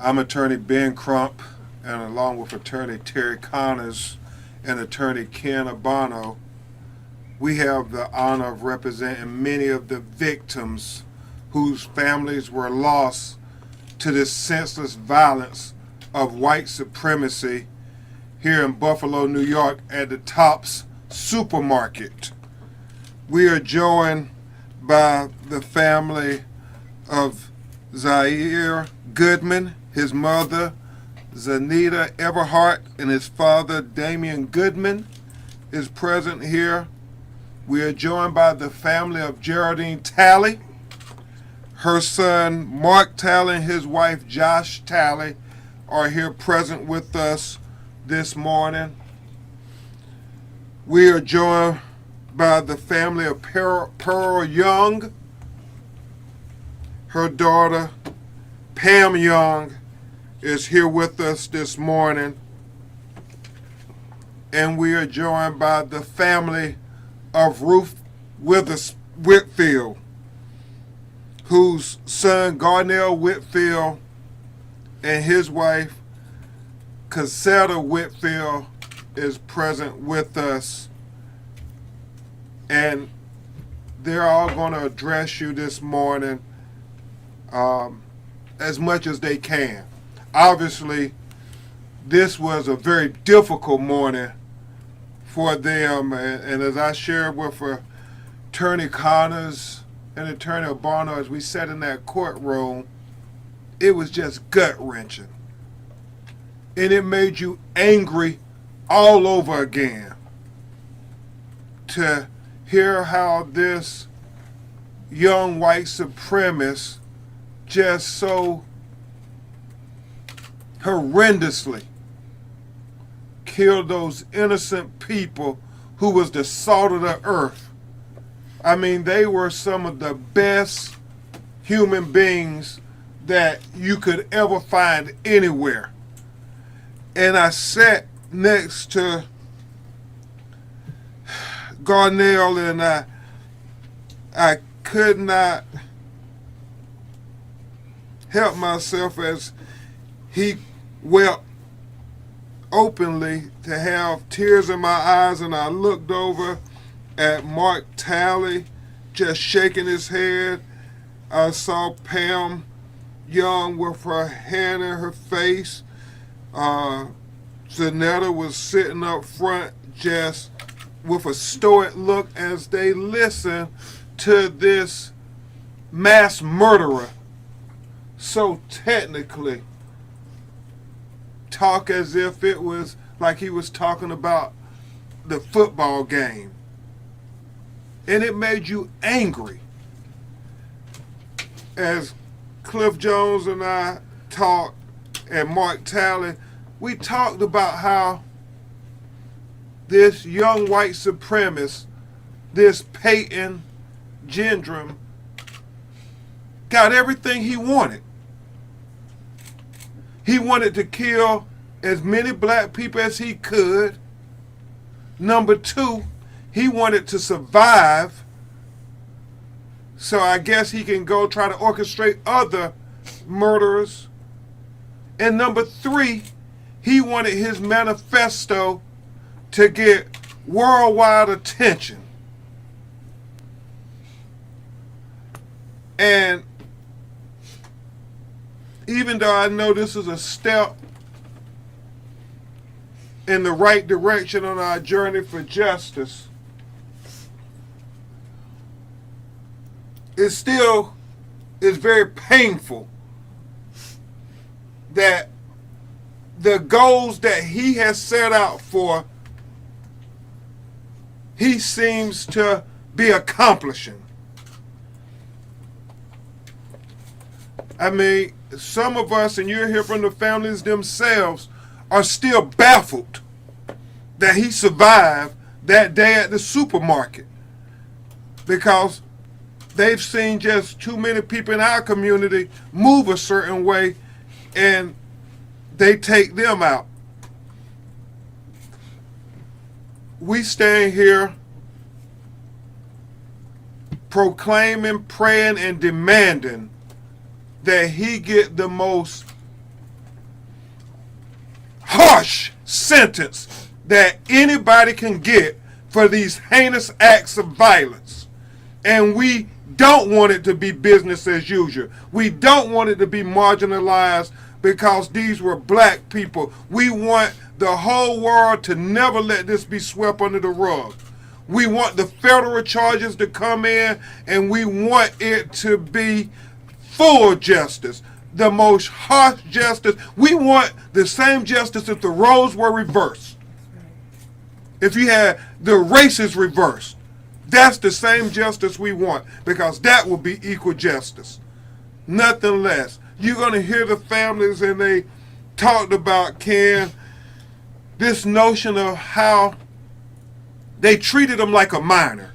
I'm attorney Ben Crump, and along with attorney Terry Connors and attorney Ken Abano, we have the honor of representing many of the victims whose families were lost to this senseless violence of white supremacy here in Buffalo, New York at the Tops Supermarket. We are joined by the family of Zaire Goodman, his mother Zanita Everhart, and his father Damian Goodman is present here. We are joined by the family of Geraldine Talley. Her son Mark Talley and his wife Josh Talley are here present with us this morning. We are joined by the family of Pearl Young. Her daughter Pam Young is here with us this morning. And we are joined by the family of Ruth Whitfield, whose son Garnell Whitfield and his wife Cassetta Whitfield is present with us. And they're all going to address you this morning as much as they can. Obviously, this was a very difficult morning for them, and as I shared with Attorney Connors and Attorney Abano as we sat in that courtroom, it was just gut-wrenching. And it made you angry all over again to hear how this young white supremacist just so horrendously killed those innocent people who was the salt of the earth. I mean, they were some of the best human beings that you could ever find anywhere. And I sat next to Garnell, and I could not help myself as he wept openly, to have tears in my eyes, and I looked over at Mark Talley just shaking his head. I saw Pam Young with her hand in her face. Zanetta was sitting up front just with a stoic look as they listened to this mass murderer so technically talk as if it was like he was talking about the football game. And it made you angry. As Cliff Jones and I talked, and Mark Talley, we talked about how this young white supremacist, this Peyton Gendron, got everything he wanted. He wanted to kill as many black people as he could. Number two, he wanted to survive, so I guess he can go try to orchestrate other murderers. And number three, he wanted his manifesto to get worldwide attention. And even though I know this is a step in the right direction on our journey for justice, it still is very painful that the goals that he has set out for, he seems to be accomplishing. I mean, some of us, and you'll hear from the families themselves, are still baffled that he survived that day at the supermarket, because they've seen just too many people in our community move a certain way and they take them out. We stand here proclaiming, praying, and demanding that he get the most harsh sentence that anybody can get for these heinous acts of violence. And we don't want it to be business as usual. We don't want it to be marginalized because these were black people. We want the whole world to never let this be swept under the rug. We want the federal charges to come in, and we want it to be full justice, the most harsh justice. We want the same justice if the roles were reversed. If you had the races reversed, that's the same justice we want, because that will be equal justice. Nothing less. You're going to hear the families, and they talked about, Ken, this notion of how they treated him like a minor.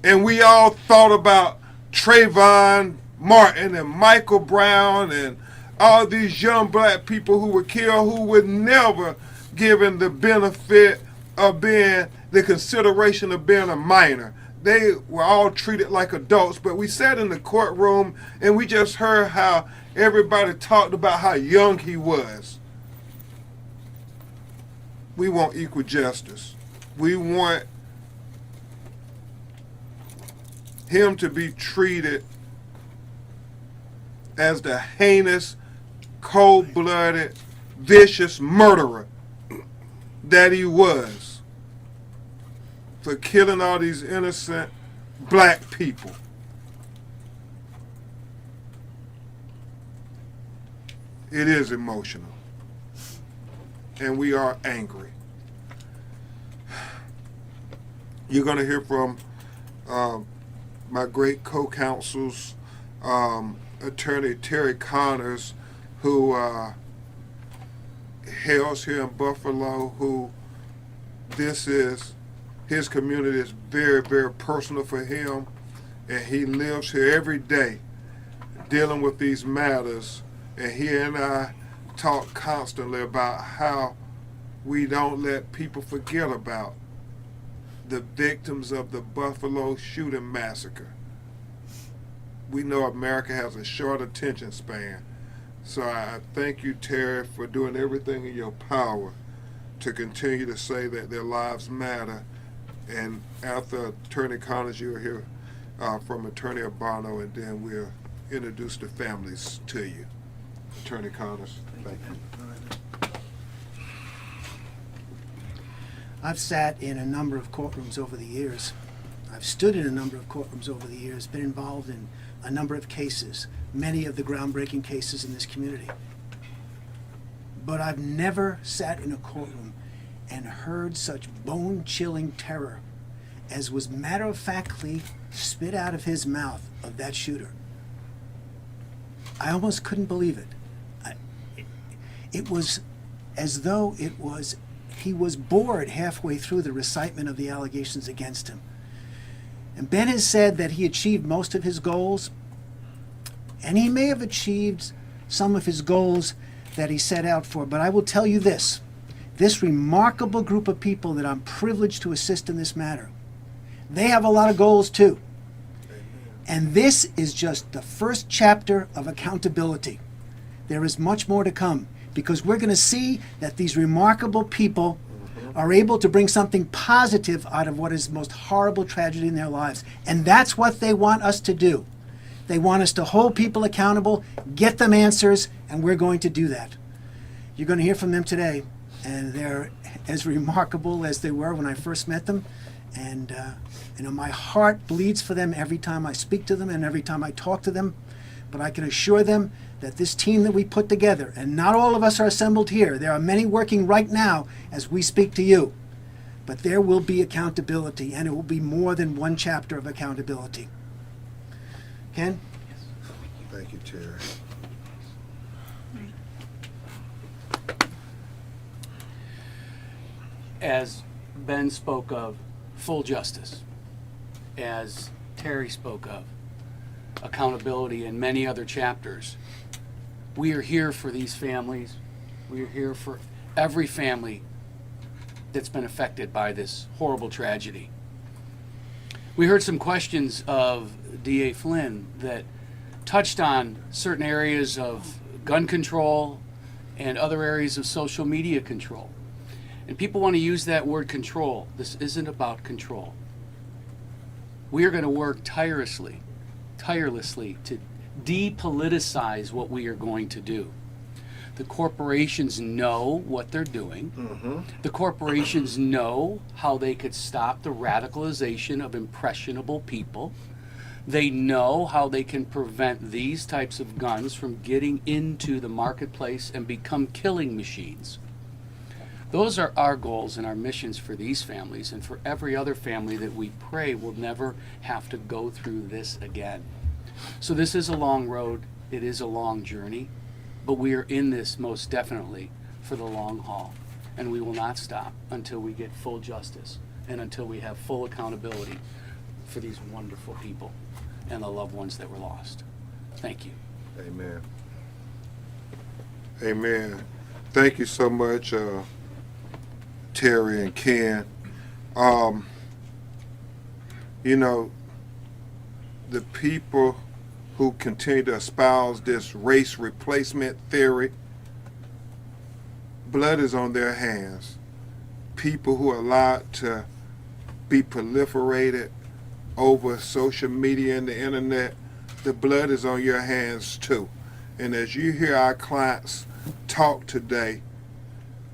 And we all thought about Trayvon Martin and Michael Brown and all these young black people who were killed, who were never given the benefit of being the consideration of being a minor. They were all treated like adults, but we sat in the courtroom and we just heard how everybody talked about how young he was. We want equal justice. We want him to be treated as the heinous, cold-blooded, vicious murderer that he was for killing all these innocent black people. It is emotional, and we are angry. You're going to hear from my great co-counsels, Attorney Terry Connors, who hails here in Buffalo, who his community is very, very personal for him, and he lives here every day dealing with these matters. And he and I talk constantly about how we don't let people forget about the victims of the Buffalo shooting massacre. We know America has a short attention span. So I thank you, Terry, for doing everything in your power to continue to say that their lives matter. And after Attorney Connors, you'll hear from Attorney Abano, and then we'll introduce the families to you. Attorney Connors, thank you. I've sat in a number of courtrooms over the years. I've stood in a number of courtrooms over the years, been involved in a number of cases, many of the groundbreaking cases in this community. But I've never sat in a courtroom and heard such bone-chilling terror as was matter-of-factly spit out of his mouth of that shooter. I almost couldn't believe it. It was as though he was bored halfway through the recitement of the allegations against him. And Ben has said that he achieved most of his goals, and he may have achieved some of his goals that he set out for, but I will tell you this remarkable group of people that I'm privileged to assist in this matter, they have a lot of goals too. And this is just the first chapter of accountability. There is much more to come, because we're going to see that these remarkable people are able to bring something positive out of what is the most horrible tragedy in their lives. And that's what they want us to do. They want us to hold people accountable, get them answers, and we're going to do that. You're going to hear from them today, and they're as remarkable as they were when I first met them. And my heart bleeds for them every time I speak to them and every time I talk to them. But I can assure them that this team that we put together, and not all of us are assembled here, there are many working right now as we speak to you, but there will be accountability, and it will be more than one chapter of accountability. Ken? Thank you, Terry. As Ben spoke of full justice, as Terry spoke of accountability and many other chapters, we are here for these families. We are here for every family that's been affected by this horrible tragedy. We heard some questions of D.A. Flynn that touched on certain areas of gun control and other areas of social media control. And people want to use that word control. This isn't about control. We are going to work tirelessly to depoliticize what we are going to do. The corporations know what they're doing. The corporations know how they could stop the radicalization of impressionable people. They know how they can prevent these types of guns from getting into the marketplace and become killing machines. Those are our goals and our missions for these families and for every other family that we pray will never have to go through this again. So this is a long road. It is a long journey, but we are in this most definitely for the long haul. And we will not stop until we get full justice and until we have full accountability for these wonderful people and the loved ones that were lost. Thank you. Amen. Amen. Thank you so much, Terry and Ken. You know, the people who continue to espouse this race replacement theory, blood is on their hands. People who are allowed to be proliferated over social media and the internet, the blood is on your hands too. And as you hear our clients talk today,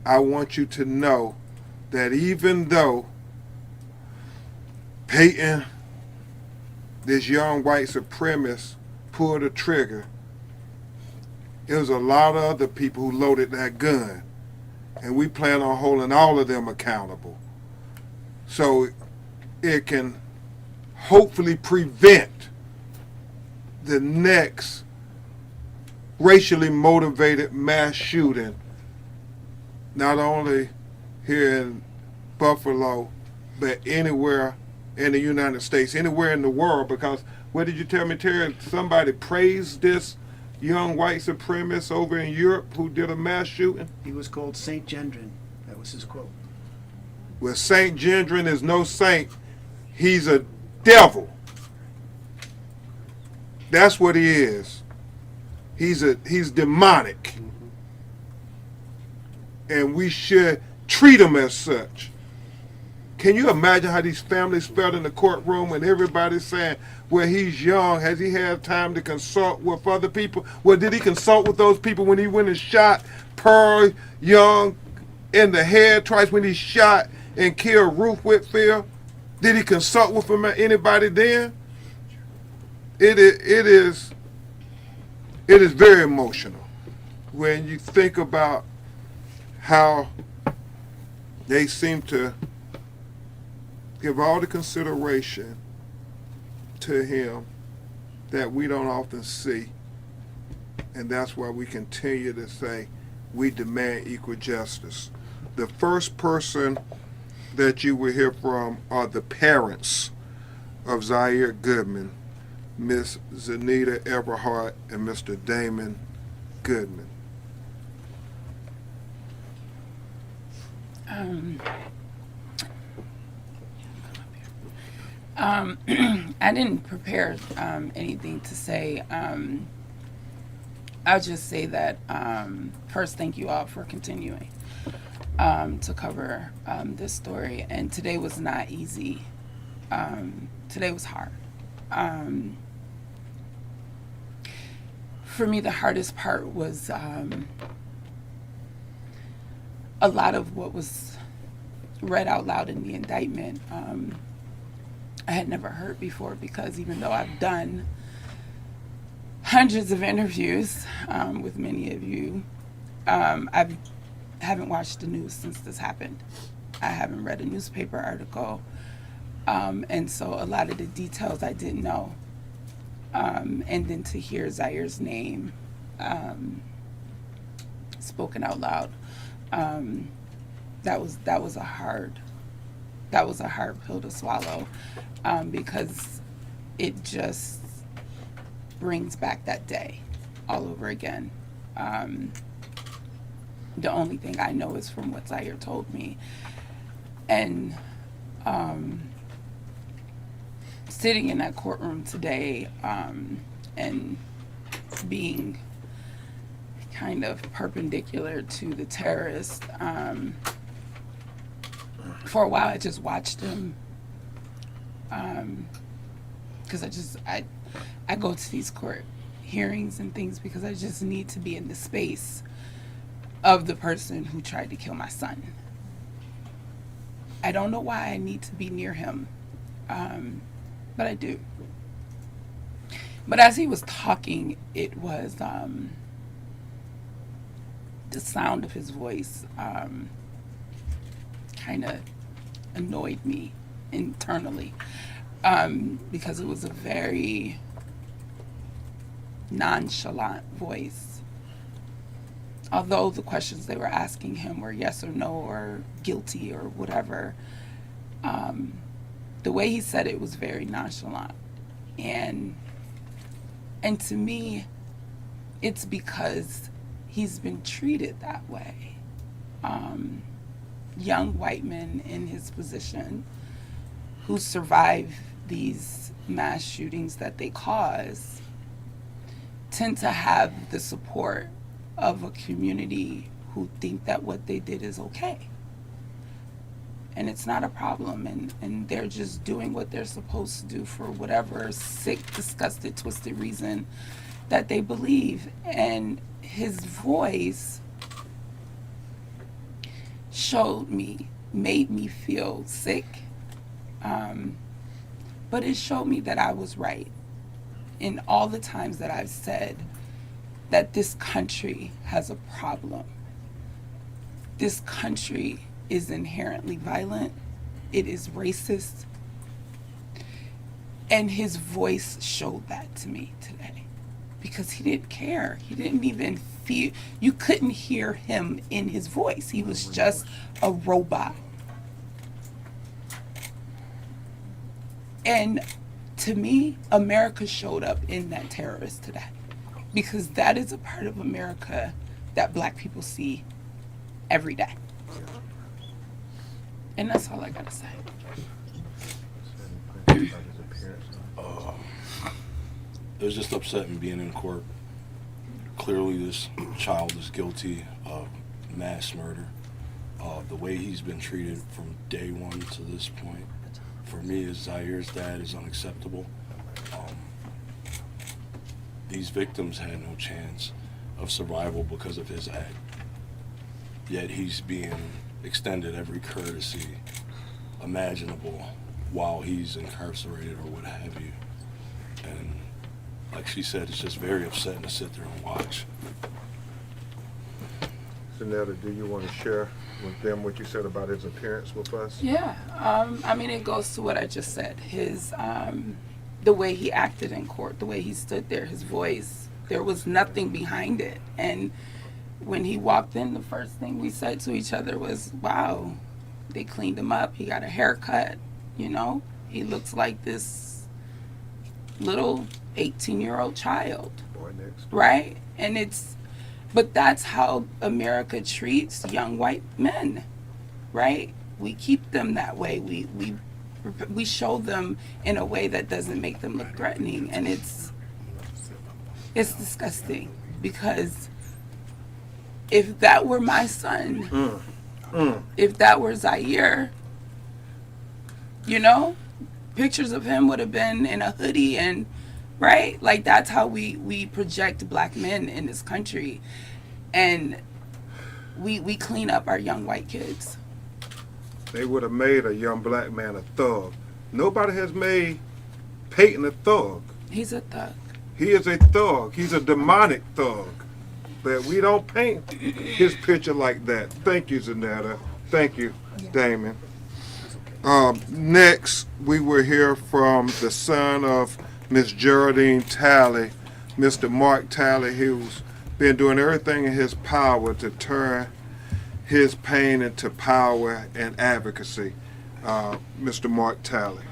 I want you to know that even though Peyton, this young white supremacist, pulled the trigger, it was a lot of other people who loaded that gun. And we plan on holding all of them accountable. So it can hopefully prevent the next racially motivated mass shooting, not only here in Buffalo, but anywhere in the United States, anywhere in the world, because what did you tell me, Terry? Somebody praised this young white supremacist over in Europe who did a mass shooting? He was called Saint Gendron. That was his quote. Well, Saint Gendron is no saint. He's a devil. That's what he is. He's demonic. And we should treat him as such. Can you imagine how these families felt in the courtroom when everybody's saying, well, he's young, has he had time to consult with other people? Well, did he consult with those people when he went and shot Pearl Young in the head twice, when he shot and killed Ruth Whitfield? Did he consult with anybody then? It is very emotional when you think about how they seem to give all the consideration to him that we don't often see. And that's why we continue to say we demand equal justice. The first person that you will hear from are the parents of Zaire Goodman, Miss Zanita Everhart and Mr. Damon Goodman. I didn't prepare anything to say. I'll just say that first, thank you all for continuing to cover this story. And today was not easy. Today was hard. For me, the hardest part was a lot of what was read out loud in the indictment. I had never heard before, because even though I've done hundreds of interviews with many of you, I haven't watched the news since this happened. I haven't read a newspaper article, and so a lot of the details I didn't know. And then to hear Zaire's name spoken out loud, that was a hard pill to swallow, because it just brings back that day all over again. The only thing I know is from what Zaire told me. And sitting in that courtroom today and being kind of perpendicular to the terrorist. For a while, I just watched him because I go to these court hearings and things because I just need to be in the space of the person who tried to kill my son. I don't know why I need to be near him, but I do. But as he was talking, it was the sound of his voice kind of annoyed me internally because it was a very nonchalant voice. Although the questions they were asking him were yes or no or guilty or whatever, the way he said it was very nonchalant. And to me, it's because he's been treated that way. Young white men in his position who survive these mass shootings that they cause tend to have the support of a community who think that what they did is okay. And it's not a problem, and they're just doing what they're supposed to do for whatever sick, disgusted, twisted reason that they believe. And his voice made me feel sick, but it showed me that I was right in all the times that I've said that this country has a problem. This country is inherently violent. It is racist. And his voice showed that to me today because he didn't care. He didn't even feel, you couldn't hear him in his voice. He was just a robot. And to me, America showed up in that terrorist today because that is a part of America that Black people see every day. And that's all I gotta say. It was just upsetting being in court. Clearly this child is guilty of mass murder. The way he's been treated from day one to this point, for me as Zaire's dad, is unacceptable. These victims had no chance of survival because of his act. Yet he's being extended every courtesy imaginable while he's incarcerated or what have you. And like she said, it's just very upsetting to sit there and watch. Zanetta, do you want to share with them what you said about his appearance with us? Yeah, I mean, it goes to what I just said. His, the way he acted in court, the way he stood there, his voice, there was nothing behind it. And when he walked in, the first thing we said to each other was, wow, they cleaned him up. He got a haircut, you know? He looks like this little 18-year-old child. Boy next. Right? And but that's how America treats young white men, right? We keep them that way. We show them in a way that doesn't make them look threatening. And it's disgusting because if that were my son, if that were Zaire, you know, pictures of him would have been in a hoodie and, right? Like that's how we project Black men in this country. And we clean up our young white kids. They would have made a young Black man a thug. Nobody has made Peyton a thug. He's a thug. He is a thug. He's a demonic thug. But we don't paint his picture like that. Thank you, Zanetta. Thank you, Damon. Next, we will hear from the son of Miss Geraldine Talley, Mr. Mark Talley, who's been doing everything in his power to turn his pain into power and advocacy. Mr. Mark Talley.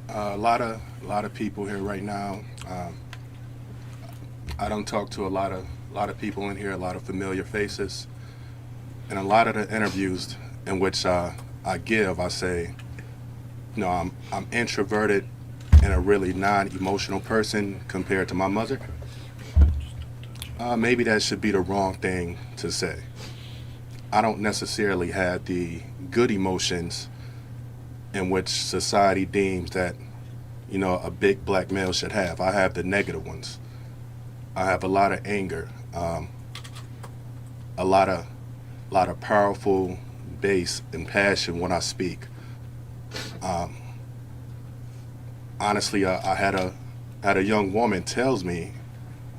A lot of people here right now. I don't talk to a lot of people in here, a lot of familiar faces, and a lot of the interviews in which I give, I say, you know, I'm introverted and a really non-emotional person compared to my mother, maybe that should be the wrong thing to say. I don't necessarily have the good emotions in which society deems that, you know, a big black male should have. I have the negative ones. I have a lot of anger, a lot of powerful bass and passion when I speak. Honestly, I had a young woman tells me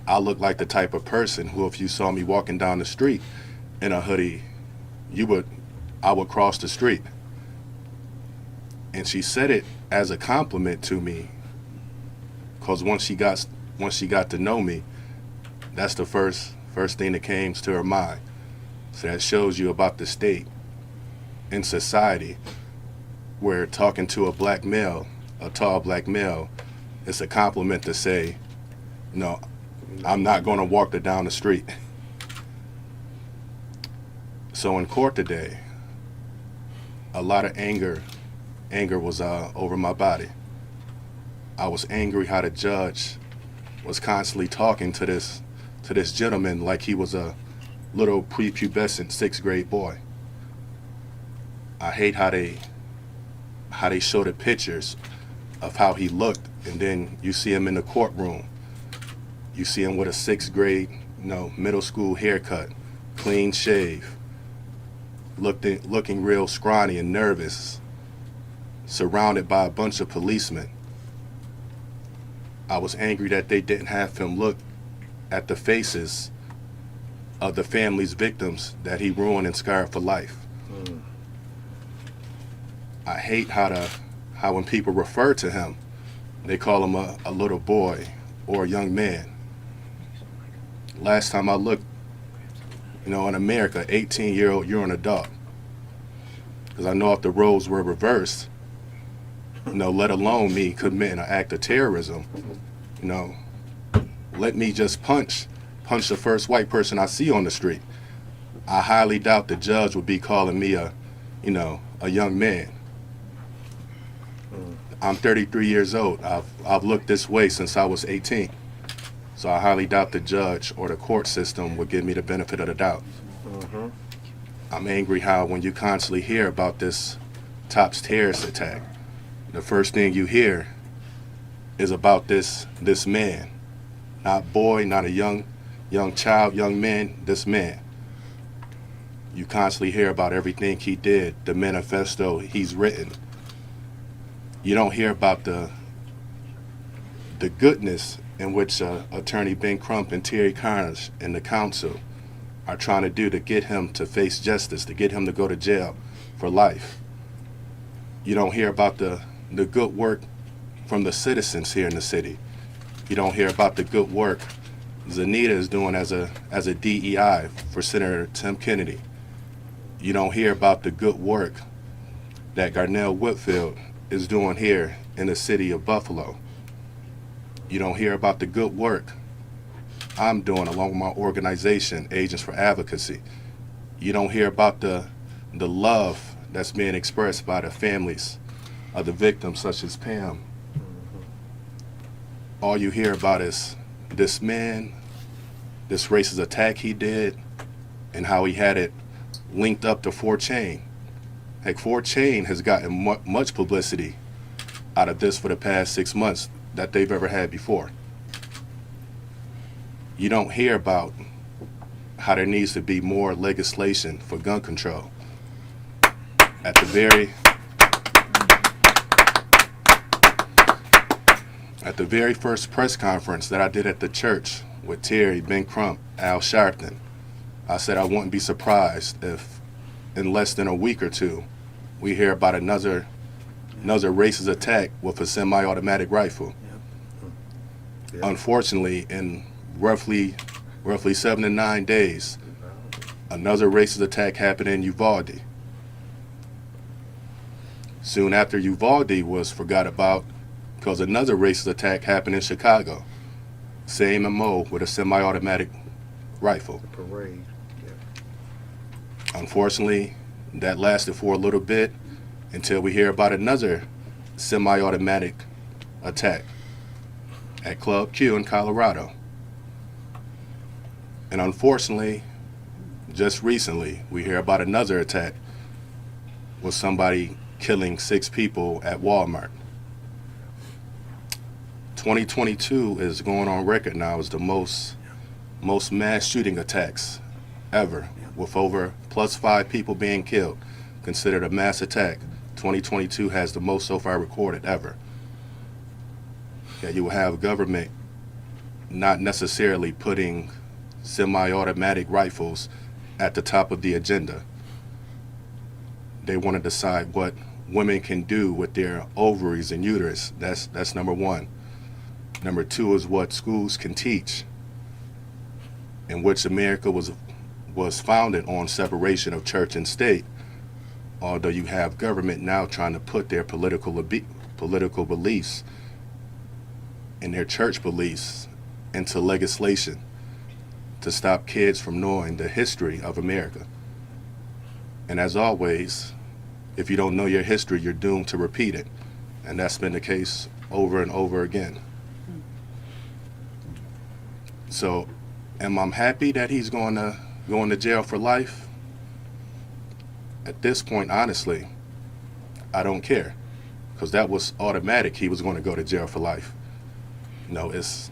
I look like the type of person who, if you saw me walking down the street in a hoodie, I would cross the street. And she said it as a compliment to me, because once she got to know me, that's the first thing that came to her mind. So that shows you about the state in society where talking to a black male, a tall black male, it's a compliment to say, no, I'm not going to walk her down the street. So in court today, a lot of anger was over my body. I was angry how the judge was constantly talking to this gentleman like he was a little prepubescent 6th grade boy. I hate how they show the pictures of how he looked, and then you see him in the courtroom. You see him with a 6th grade, middle school haircut, clean shave, looking real scrawny and nervous, surrounded by a bunch of policemen. I was angry that they didn't have him look at the faces of the family's victims that he ruined and scarred for life. I hate how when people refer to him, they call him a little boy or a young man. Last time I looked, in America, 18-year-old, you're an adult. Because I know if the roles were reversed, let alone me committing an act of terrorism, let me just punch the first white person I see on the street. I highly doubt the judge would be calling me a young man. I'm 33 years old. I've looked this way since I was 18. So I highly doubt the judge or the court system would give me the benefit of the doubt. I'm angry how when you constantly hear about this Tops terrorist attack, the first thing you hear is about this man. Not boy, not a young child, young man, this man. You constantly hear about everything he did, the manifesto he's written. You don't hear about the goodness in which Attorney Ben Crump and Terry Connors and the council are trying to do to get him to face justice, to get him to go to jail for life. You don't hear about the good work from the citizens here in the city. You don't hear about the good work Zanita is doing as a DEI for Senator Tim Kennedy. You don't hear about the good work that Garnell Whitfield is doing here in the city of Buffalo. You don't hear about the good work I'm doing along with my organization, Agents for Advocacy. You don't hear about the love that's being expressed by the families of the victims, such as Pam. All you hear about is this man, this racist attack he did, and how he had it linked up to 4Chain. Heck, 4Chain has gotten much publicity out of this for the past 6 months that they've ever had before. You don't hear about how there needs to be more legislation for gun control. At the very first press conference that I did at the church with Terry, Ben Crump, Al Sharpton, I said I wouldn't be surprised if in less than a week or two we hear about another racist attack with a semi-automatic rifle. Yeah. Unfortunately, in roughly 7 to 9 days, another racist attack happened in Uvalde. Soon after Uvalde was forgot about, because another racist attack happened in Chicago. Same MO with a semi-automatic rifle. Parade. Yeah. Unfortunately, that lasted for a little bit until we hear about another semi-automatic attack at Club Q in Colorado. And unfortunately, just recently, we hear about another attack with somebody killing 6 people at Walmart. 2022 is going on record now as the most mass shooting attacks ever, with over +5 people being killed, considered a mass attack. 2022 has the most so far recorded ever. Yeah, you will have government not necessarily putting semi-automatic rifles at the top of the agenda. They want to decide what women can do with their ovaries and uterus. That's number one. Number two is what schools can teach, in which America was founded on separation of church and state. Although you have government now trying to put their political beliefs and their church beliefs into legislation to stop kids from knowing the history of America. And as always, if you don't know your history, you're doomed to repeat it. And that's been the case over and over again. So, am I happy that he's going to jail for life? At this point, honestly, I don't care, because that was automatic. He was going to go to jail for life. You know, it's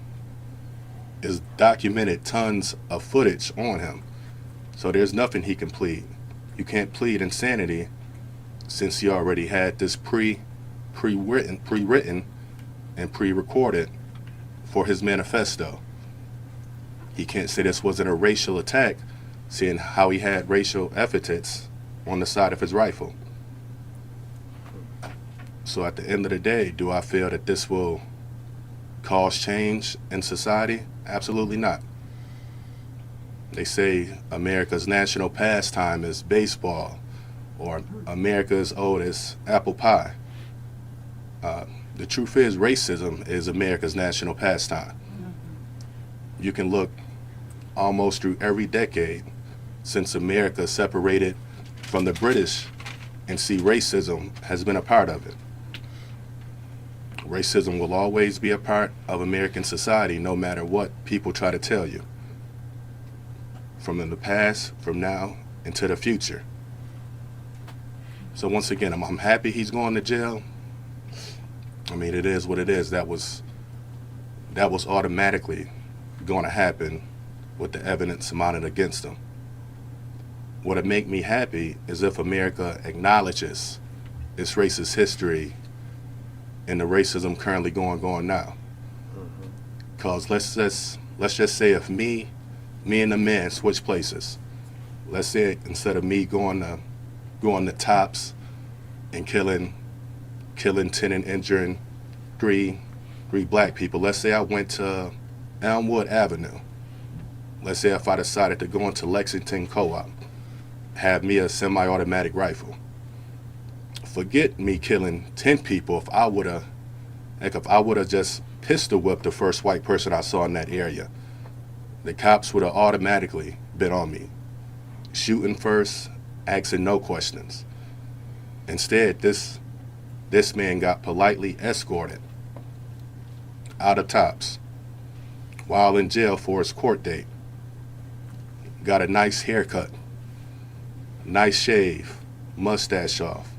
documented tons of footage on him. So there's nothing he can plead. You can't plead insanity since he already had this pre-written and pre-recorded for his manifesto. He can't say this wasn't a racial attack, seeing how he had racial epithets on the side of his rifle. So at the end of the day, do I feel that this will cause change in society? Absolutely not. They say America's national pastime is baseball, or America's oldest apple pie. The truth is, racism is America's national pastime. You can look almost through every decade since America separated from the British and see racism has been a part of it. Racism will always be a part of American society, no matter what people try to tell you. From in the past, from now, into the future. So once again, I'm happy he's going to jail. I mean, it is what it is. That was automatically going to happen with the evidence mounted against him. What would make me happy is if America acknowledges its racist history and the racism currently going on now. Because let's just say if me and the man switch places. Let's say instead of me going to Tops and killing 10 and injuring three black people. Let's say I went to Elmwood Avenue. Let's say if I decided to go into Lexington Co-op, have me a semi-automatic rifle. Forget me killing 10 people. If I would have just pistol whipped the first white person I saw in that area, the cops would have automatically been on me, shooting first, asking no questions. Instead, this man got politely escorted out of Tops while in jail for his court date. Got a nice haircut, nice shave, mustache off.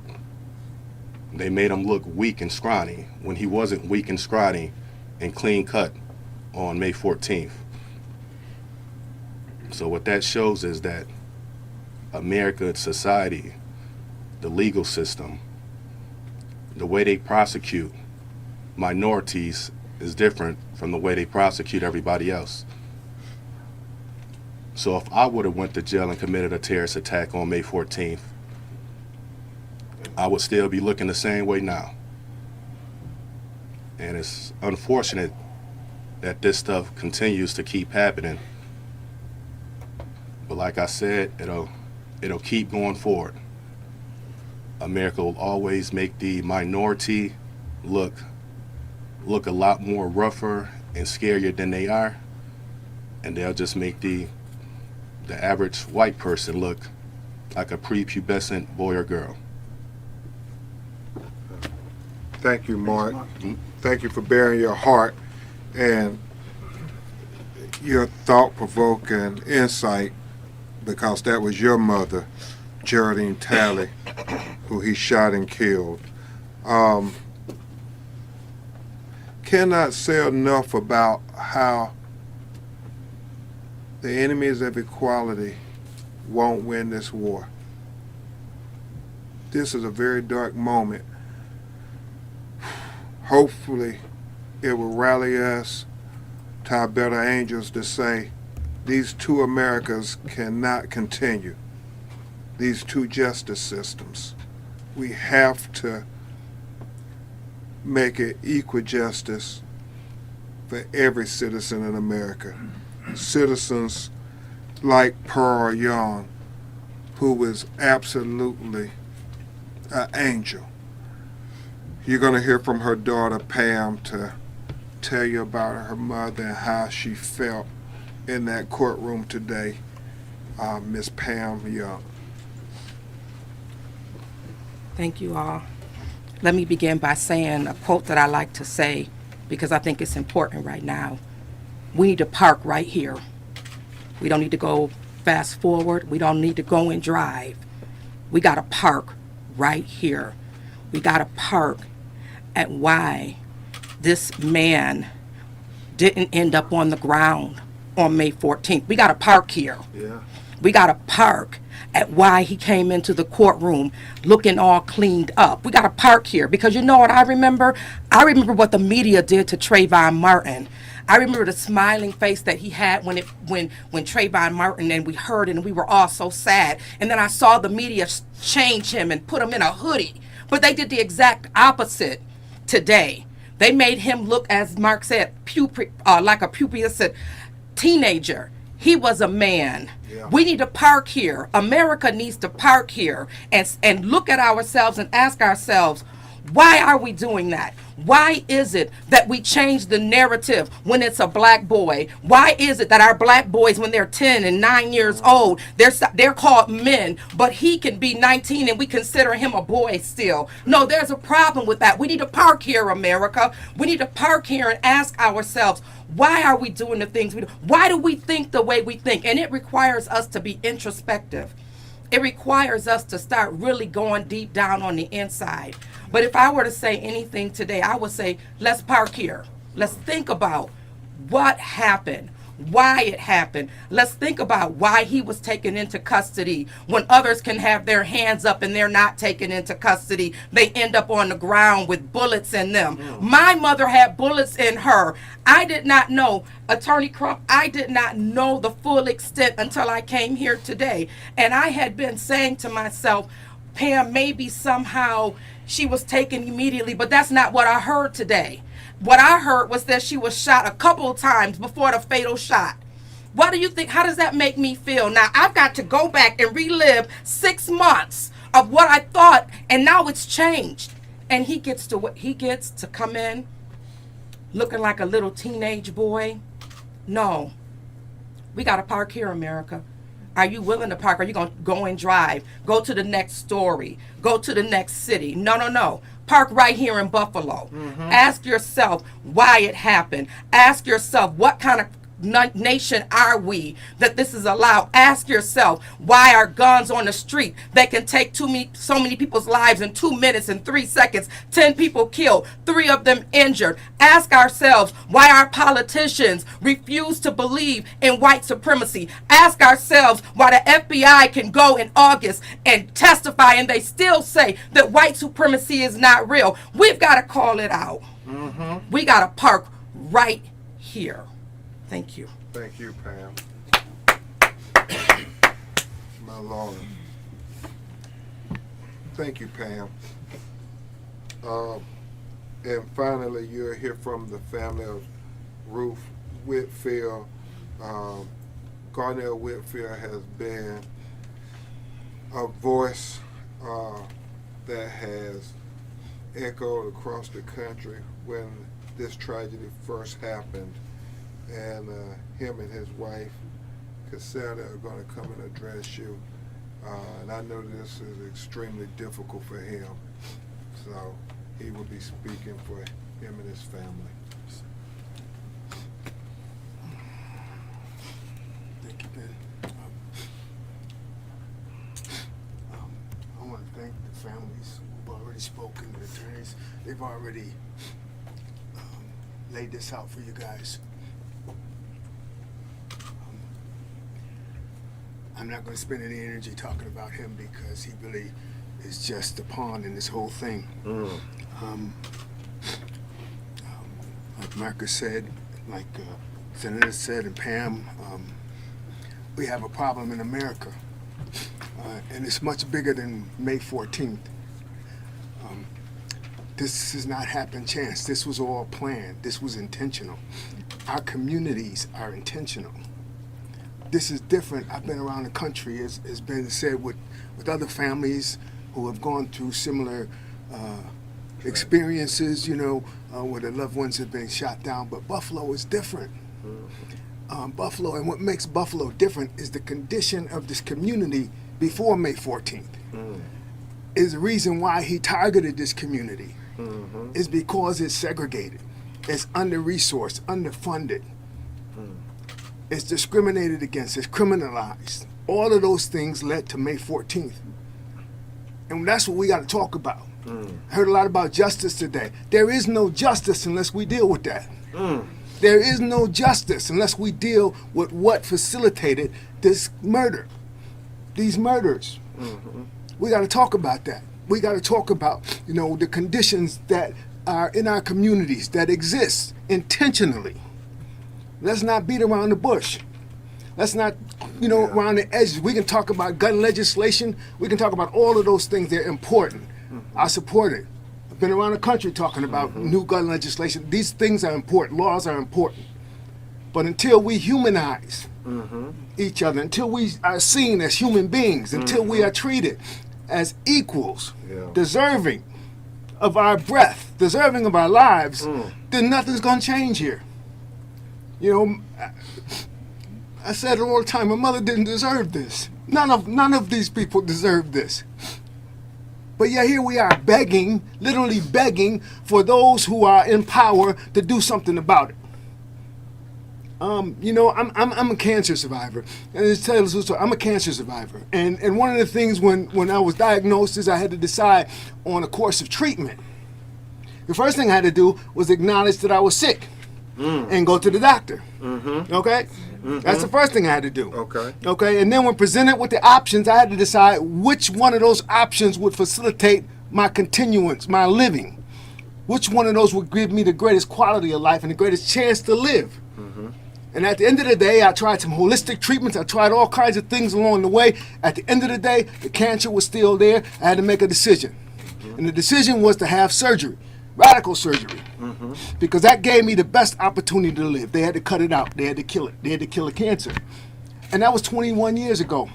They made him look weak and scrawny when he wasn't weak and scrawny and clean cut on May 14th. So what that shows is that America, society, the legal system, the way they prosecute minorities is different from the way they prosecute everybody else. So if I would have went to jail and committed a terrorist attack on May 14th, I would still be looking the same way now. And it's unfortunate that this stuff continues to keep happening. But like I said, it'll keep going forward. America will always make the minority look a lot more rougher and scarier than they are, and they'll just make the average white person look like a prepubescent boy or girl. Thank you, Mark. Mhm. Thank you for bearing your heart and your thought-provoking insight, because that was your mother, Geraldine Talley, who he shot and killed. Cannot say enough about how the enemies of equality won't win this war. This is a very dark moment. Hopefully, it will rally us to our better angels to say these two Americas cannot continue. These two justice systems. We have to make it equal justice for every citizen in America. Citizens like Pearl Young, who was absolutely an angel. You're going to hear from her daughter, Pam, to tell you about her mother and how she felt in that courtroom today. Miss Pam Young. Thank you all. Let me begin by saying a quote that I like to say because I think it's important right now. We need to park right here. We don't need to go fast forward. We don't need to go and drive. We got to park right here. We got to park at why this man didn't end up on the ground on May 14th. We got to park here. Yeah. We got to park at why he came into the courtroom looking all cleaned up. We got to park here because you know what I remember? I remember what the media did to Trayvon Martin. I remember the smiling face that he had when Trayvon Martin, and we heard it and we were all so sad. And then I saw the media change him and put him in a hoodie. But they did the exact opposite today. They made him look, as Mark said, like a pubescent teenager. He was a man. Yeah. We need to park here. America needs to park here and look at ourselves and ask ourselves, why are we doing that? Why is it that we change the narrative when it's a black boy? Why is it that our black boys, when they're 10 and 9 years old, they're called men, but he can be 19 and we consider him a boy still? No, there's a problem with that. We need to park here, America. We need to park here and ask ourselves, why are we doing the things we do? Why do we think the way we think? And it requires us to be introspective. It requires us to start really going deep down on the inside. But if I were to say anything today, I would say, let's park here. Let's think about what happened, why it happened. Let's think about why he was taken into custody when others can have their hands up and they're not taken into custody. They end up on the ground with bullets in them. My mother had bullets in her. I did not know, Attorney Crump, I did not know the full extent until I came here today. And I had been saying to myself, Pam, maybe somehow she was taken immediately, but that's not what I heard today. What I heard was that she was shot a couple of times before the fatal shot. What do you think? How does that make me feel? Now, I've got to go back and relive 6 months of what I thought, and now it's changed. And he gets to come in looking like a little teenage boy. No. We got to park here, America. Are you willing to park? Are you going to go and drive? Go to the next story. Go to the next city. No. Park right here in Buffalo. Ask yourself why it happened. Ask yourself what kind of nation are we that this is allowed? Ask yourself, why are guns on the street that can take so many people's lives in 2 minutes and 3 seconds? 10 people killed, 3 of them injured. Ask ourselves why our politicians refuse to believe in white supremacy. Ask ourselves why the FBI can go in August and testify and they still say that white supremacy is not real. We've got to call it out. We got to park right here. Thank you. Thank you, Pam. My Lord. Thank you, Pam. And finally, you'll hear from the family of Ruth Whitfield. Garnell Whitfield has been a voice that has echoed across the country when this tragedy first happened. And him and his wife, Cassetta, are going to come and address you. And I know this is extremely difficult for him. So he will be speaking for him and his family. Thank you, Ben. I want to thank the families who've already spoken, the attorneys. They've already laid this out for you guys. I'm not going to spend any energy talking about him because he really is just a pawn in this whole thing. Like Marcus said, like Senator said, and Pam, we have a problem in America, and it's much bigger than May 14th. This has not happened chance. This was all planned. This was intentional. Our communities are intentional. This is different. I've been around the country, as has been said, with other families who have gone through similar experiences, you know, where their loved ones have been shot down. But Buffalo is different. Buffalo, and what makes Buffalo different is the condition of this community before May 14th. Is the reason why he targeted this community. Is because it's segregated, it's under-resourced, underfunded, it's discriminated against, it's criminalized. All of those things led to May 14th. And that's what we got to talk about. I heard a lot about justice today. There is no justice unless we deal with that. There is no justice unless we deal with what facilitated this murder, these murders. We got to talk about that. We got to talk about, you know, the conditions that are in our communities that exist intentionally. Let's not beat around the bush. Let's not, you know, around the edges. We can talk about gun legislation. We can talk about all of those things. They're important. I support it. I've been around the country talking about new gun legislation. These things are important. Laws are important. But until we humanize each other, until we are seen as human beings, until we are treated as equals, deserving of our breath, deserving of our lives, then nothing's going to change here. You know, I said it all the time, my mother didn't deserve this. None of these people deserve this. But yet here we are begging, literally begging for those who are in power to do something about it. You know, I'm a cancer survivor, and it's tell us story. I'm a cancer survivor, and one of the things when I was diagnosed is I had to decide on a course of treatment. The first thing I had to do was acknowledge that I was sick, and go to the doctor. Okay, that's the first thing I had to do. Okay, and then when presented with the options, I had to decide which one of those options would facilitate my continuance, my living. Which one of those would give me the greatest quality of life and the greatest chance to live. And at the end of the day, I tried some holistic treatments. I tried all kinds of things along the way. At the end of the day, the cancer was still there. I had to make a decision. And the decision was to have surgery, radical surgery, because that gave me the best opportunity to live. They had to cut it out. They had to kill it. They had to kill the cancer. And that was 21 years ago.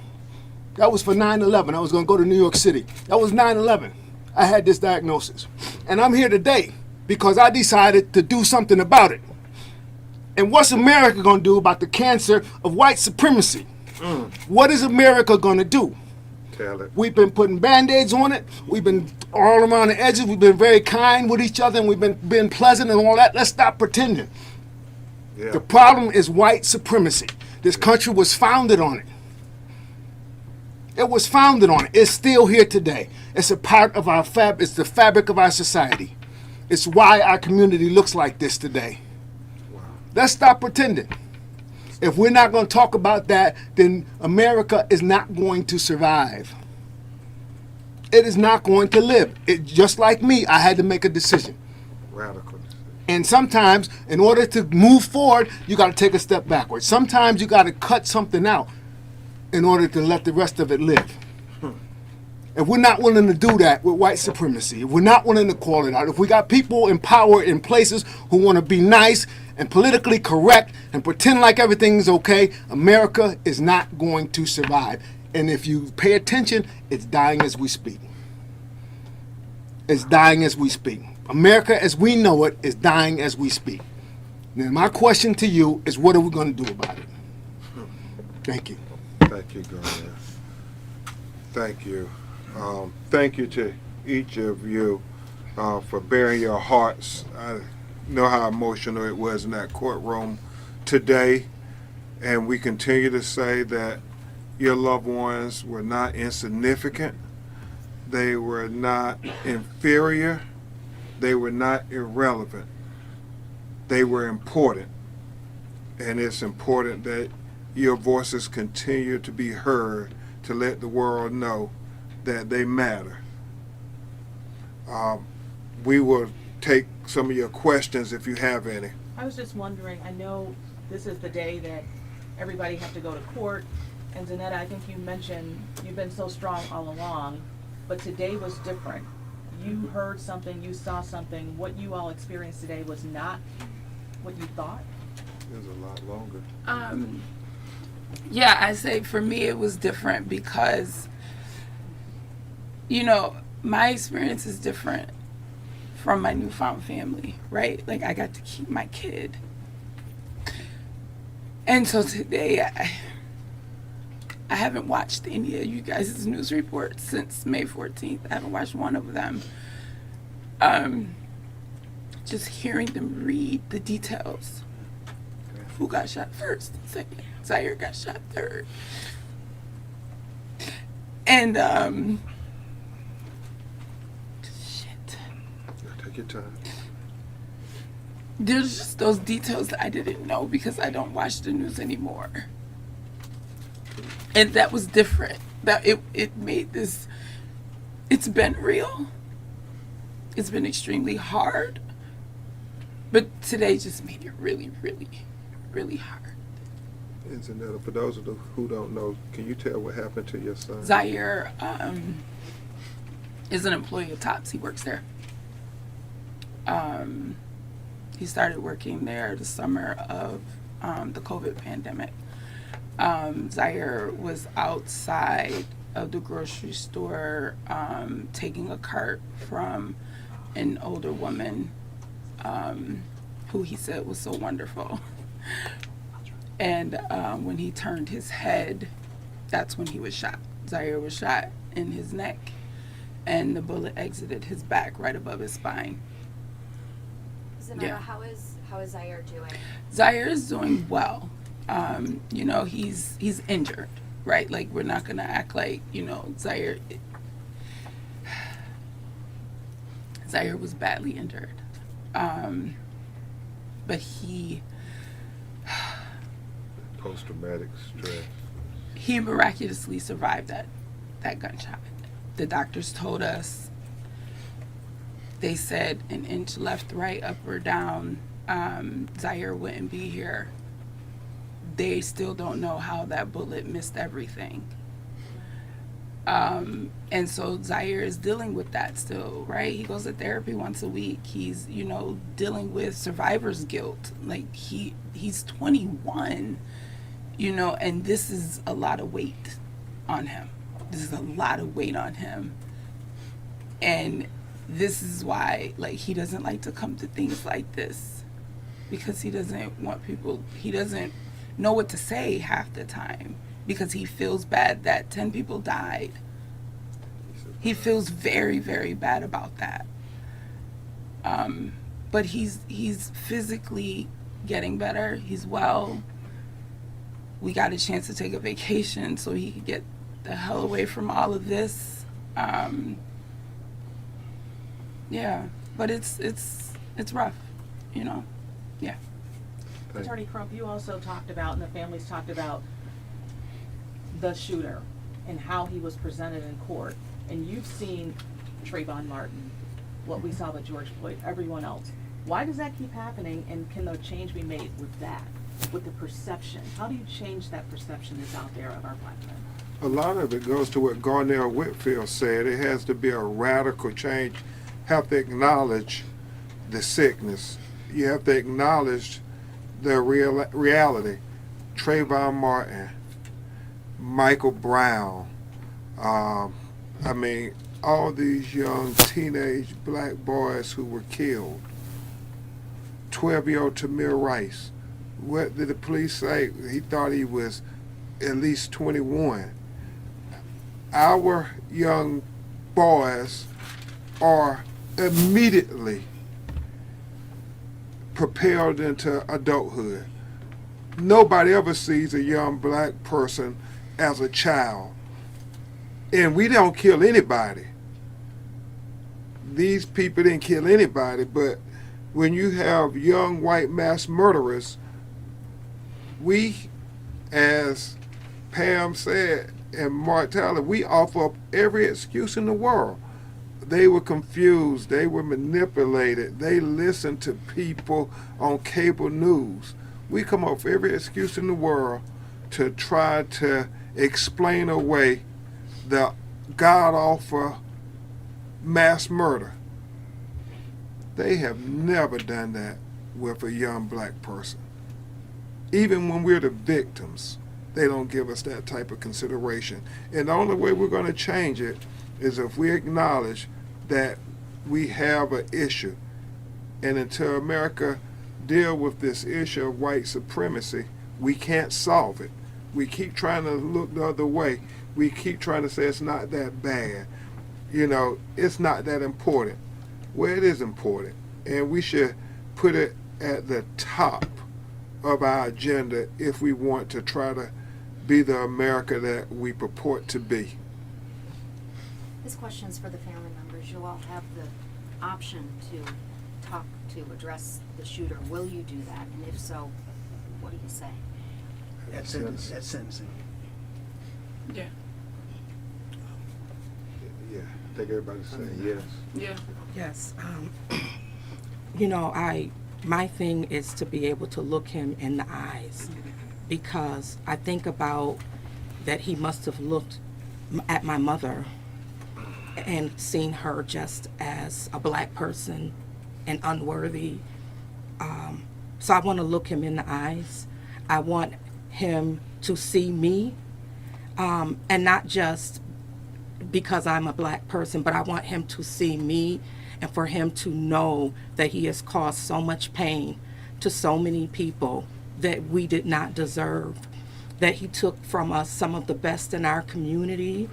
That was for 9/11. I was going to go to New York City. That was 9/11. I had this diagnosis. And I'm here today because I decided to do something about it. And what's America going to do about the cancer of white supremacy? What is America going to do? Tell it. We've been putting Band-Aids on it. We've been all around the edges. We've been very kind with each other, and we've been pleasant and all that. Let's stop pretending. The problem is white supremacy. This country was founded on it. It was founded on it. It's still here today. It's a part of our it's the fabric of our society. It's why our community looks like this today. Let's stop pretending. If we're not going to talk about that, then America is not going to survive. It is not going to live. Just like me, I had to make a decision. Radical. And sometimes, in order to move forward, you got to take a step backwards. Sometimes you got to cut something out in order to let the rest of it live. If we're not willing to do that with white supremacy, if we're not willing to call it out, if we got people in power in places who want to be nice and politically correct and pretend like everything's okay, America is not going to survive. And if you pay attention, it's dying as we speak. It's dying as we speak. America as we know it is dying as we speak. Now, my question to you is, what are we going to do about it? Thank you. Thank you, Garner. Thank you. Thank you to each of you for bearing your hearts. I know how emotional it was in that courtroom today, and we continue to say that your loved ones were not insignificant. They were not inferior. They were not irrelevant. They were important. And it's important that your voices continue to be heard to let the world know that they matter. We will take some of your questions if you have any. I was just wondering, I know this is the day that everybody have to go to court, and Zanetta, I think you mentioned you've been so strong all along, but today was different. You heard something, you saw something, what you all experienced today was not what you thought? It was a lot longer. Yeah, I say for me it was different because, you know, my experience is different from my newfound family, right? Like, I got to keep my kid. And so today, I haven't watched any of you guys' news reports since May 14th. I haven't watched one of them. Just hearing them read the details. Who got shot first, second? Zaire got shot third. And, Take your time. there's just those details that I didn't know because I don't watch the news anymore. And that was different. That it made this, it's been real. It's been extremely hard. But today just made it really, really, really hard. And Zanetta, for those of who don't know, can you tell what happened to your son? Zaire is an employee of TOPS. He works there. He started working there the summer of the COVID pandemic. Zaire was outside of the grocery store taking a cart from an older woman who he said was so wonderful. And when he turned his head, that's when he was shot. Zaire was shot in his neck, and the bullet exited his back right above his spine. Zanetta, Yeah. how is Zaire doing? Zaire is doing well. You know, he's injured, right? Like, we're not gonna act like, you know, Zaire was badly injured. But Post-traumatic stress. he miraculously survived that gunshot. The doctors told us, they said an inch left, right, up or down, Zaire wouldn't be here. They still don't know how that bullet missed everything. And so Zaire is dealing with that still, right? He goes to therapy once a week. He's, you know, dealing with survivor's guilt. Like, he's 21, you know, and this is a lot of weight on him. This is a lot of weight on him. And this is why, like, he doesn't like to come to things like this, because he doesn't want people, he doesn't know what to say half the time, because he feels bad that 10 people died. He feels very, very bad about that. But he's physically getting better. He's well. We got a chance to take a vacation so he could get the hell away from all of this. Yeah, but it's rough, you know. Yeah. Attorney Crump, you also talked about, and the families talked about, the shooter and how he was presented in court. And you've seen Trayvon Martin, what we saw with George Floyd, everyone else. Why does that keep happening, and can the change be made with that, with the perception? How do you change that perception that's out there of our black men? A lot of it goes to what Garnell Whitfield said. It has to be a radical change. You have to acknowledge the sickness. You have to acknowledge the reality. Trayvon Martin, Michael Brown, I mean, all these young teenage black boys who were killed. 12-year-old Tamir Rice. What did the police say? He thought he was at least 21. Our young boys are immediately propelled into adulthood. Nobody ever sees a young black person as a child. And we don't kill anybody. These people didn't kill anybody, but when you have young white mass murderers, we, as Pam said, and Mark Tyler, we offer up every excuse in the world. They were confused. They were manipulated. They listened to people on cable news. We come up with every excuse in the world to try to explain away the god-awful mass murder. They have never done that with a young black person. Even when we're the victims, they don't give us that type of consideration. And the only way we're going to change it is if we acknowledge that we have an issue. And until America deal with this issue of white supremacy, we can't solve it. We keep trying to look the other way. We keep trying to say it's not that bad. You know, it's not that important. Well, it is important. And we should put it at the top of our agenda if we want to try to be the America that we purport to be. This question is for the family members. You'll all have the option to talk to address the shooter. Will you do that? And if so, what do you say? At sentencing. Yeah. Yeah, I think everybody's saying yes. Yeah. Yes. You know, my thing is to be able to look him in the eyes, because I think about that he must have looked at my mother and seen her just as a black person and unworthy. So I want to look him in the eyes. I want him to see me, and not just because I'm a black person, but I want him to see me and for him to know that he has caused so much pain to so many people that we did not deserve, that he took from us some of the best in our community,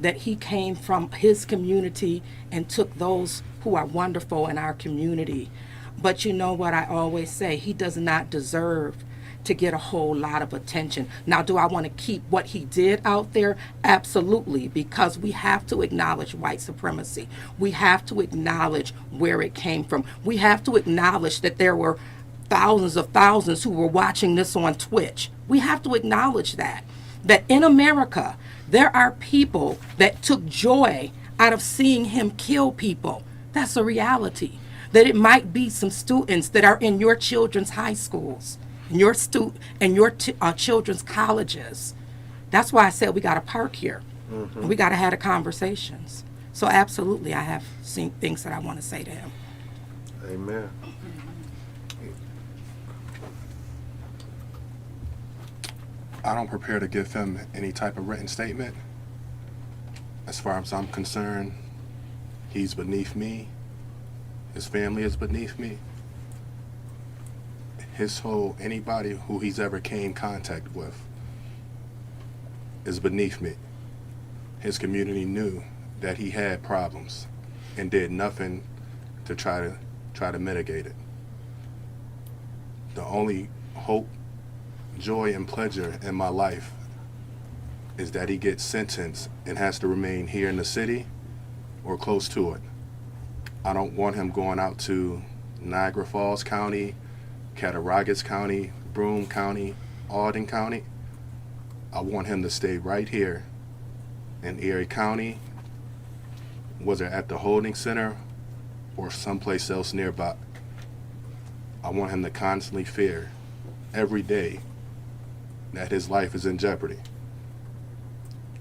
that he came from his community and took those who are wonderful in our community. But you know what I always say, he does not deserve to get a whole lot of attention. Now, do I want to keep what he did out there? Absolutely, because we have to acknowledge white supremacy. We have to acknowledge where it came from. We have to acknowledge that there were thousands of thousands who were watching this on Twitch. We have to acknowledge that in America, there are people that took joy out of seeing him kill people. That's a reality. That it might be some students that are in your children's high schools, your children's colleges. That's why I said we got to park here. We got to have the conversations. So absolutely, I have seen things that I want to say to him. Amen. I don't prepare to give him any type of written statement. As far as I'm concerned, he's beneath me. His family is beneath me. Anybody who he's ever came in contact with is beneath me. His community knew that he had problems and did nothing to try to mitigate it. The only hope, joy, and pleasure in my life is that he gets sentenced and has to remain here in the city or close to it. I don't want him going out to Niagara Falls County, Cattaraugus County, Broome County, Alden County. I want him to stay right here in Erie County, whether at the holding center or someplace else nearby. I want him to constantly fear every day that his life is in jeopardy,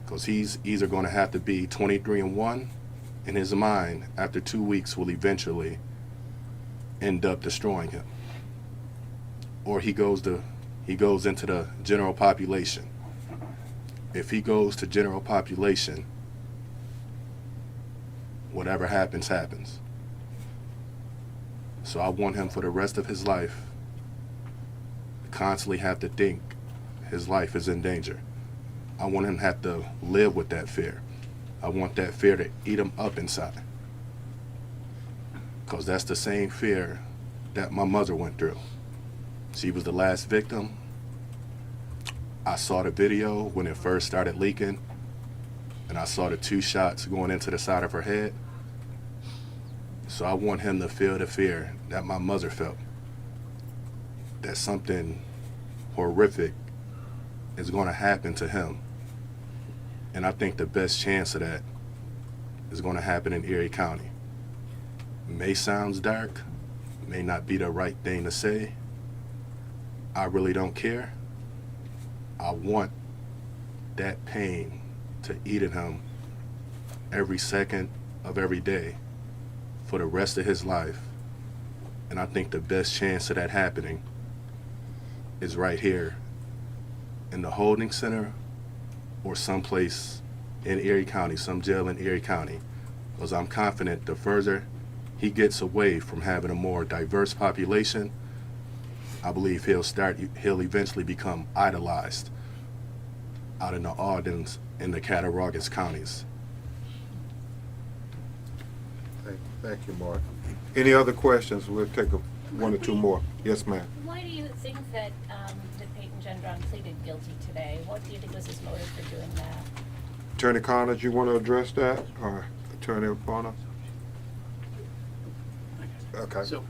because he's either going to have to be 23-1 in his mind after 2 weeks will eventually end up destroying him, or he goes into the general population. If he goes to general population, whatever happens, happens. So I want him for the rest of his life to constantly have to think his life is in danger. I want him to have to live with that fear. I want that fear to eat him up inside. because that's the same fear that my mother went through. She was the last victim. I saw the video when it first started leaking, and I saw the 2 shots going into the side of her head. So I want him to feel the fear that my mother felt, that something horrific is going to happen to him. And I think the best chance of that is going to happen in Erie County. May sounds dark, may not be the right thing to say. I really don't care. I want that pain to eat at him every second of every day for the rest of his life. And I think the best chance of that happening is right here in the holding center or someplace in Erie County, some jail in Erie County, because I'm confident the further he gets away from having a more diverse population, I believe he'll eventually become idolized out in the Audens and the Cattaraugus counties. Thank you, Mark. Any other questions? We'll take one or two more. Yes, ma'am. Why do you think that Peyton Gendron pleaded guilty today? What do you think was his motive for doing that? Attorney Connors, you want to address that, or Attorney Bono? Okay. So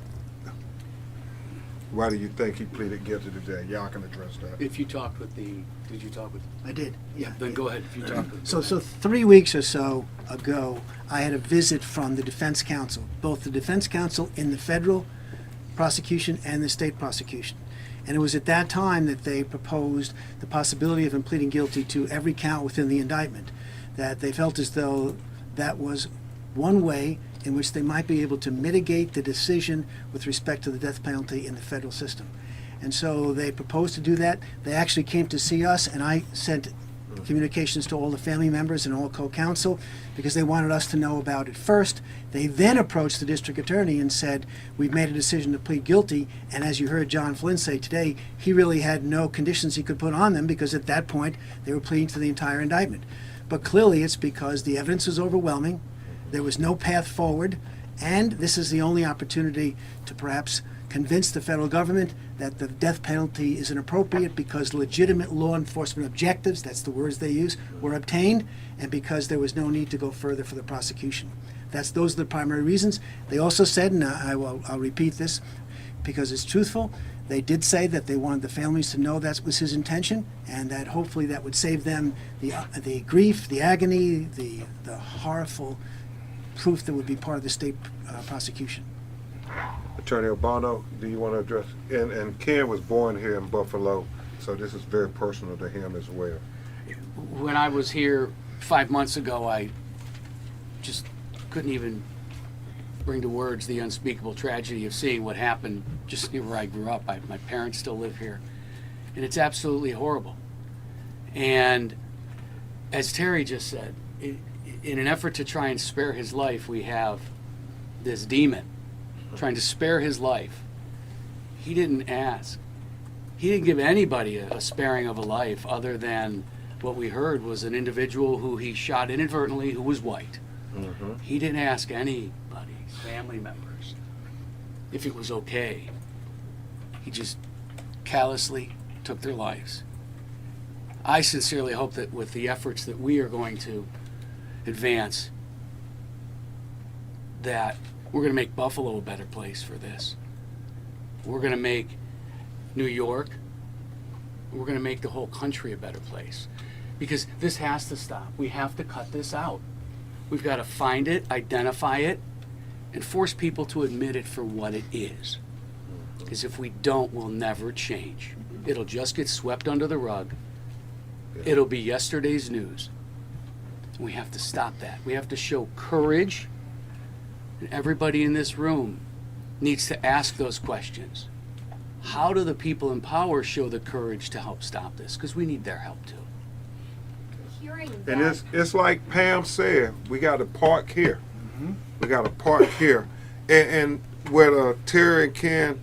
Why do you think he pleaded guilty today? Y'all can address that. if you talked with did you talk with? I did, yeah. Then go ahead, if you talked with. So 3 weeks or so ago, I had a visit from the defense counsel, both the defense counsel in the federal prosecution and the state prosecution. And it was at that time that they proposed the possibility of him pleading guilty to every count within the indictment, that they felt as though that was one way in which they might be able to mitigate the decision with respect to the death penalty in the federal system. And so they proposed to do that. They actually came to see us, and I sent communications to all the family members and all co-counsel because they wanted us to know about it first. They then approached the district attorney and said, we've made a decision to plead guilty, and as you heard John Flynn say today, he really had no conditions he could put on them because at that point they were pleading to the entire indictment. But clearly it's because the evidence was overwhelming, there was no path forward, and this is the only opportunity to perhaps convince the federal government that the death penalty is inappropriate because legitimate law enforcement objectives, that's the words they use, were obtained, and because there was no need to go further for the prosecution. Those are the primary reasons. They also said, and I'll repeat this because it's truthful, they did say that they wanted the families to know that was his intention, and that hopefully that would save them the grief, the agony, the horrible proof that would be part of the state prosecution. Attorney Obano, do you want to address? And Ken was born here in Buffalo, so this is very personal to him as well. When I was here 5 months ago, I just couldn't even bring to words the unspeakable tragedy of seeing what happened just near where I grew up. My parents still live here, and it's absolutely horrible. And as Terry just said, in an effort to try and spare his life, we have this demon trying to spare his life. He didn't ask. He didn't give anybody a sparing of a life other than what we heard was an individual who he shot inadvertently who was white. Mm-hmm. He didn't ask anybody, family members, if it was okay. He just callously took their lives. I sincerely hope that with the efforts that we are going to advance, that we're going to make Buffalo a better place for this. We're going to make New York, we're going to make the whole country a better place. Because this has to stop. We have to cut this out. We've got to find it, identify it, and force people to admit it for what it is. Because if we don't, we'll never change. It'll just get swept under the rug. It'll be yesterday's news. And we have to stop that. We have to show courage. And everybody in this room needs to ask those questions. How do the people in power show the courage to help stop this? Because we need their help too. Hearing And that, it's like Pam said, we got to park here. Mm-hmm. We got to park here. And what Terry and Ken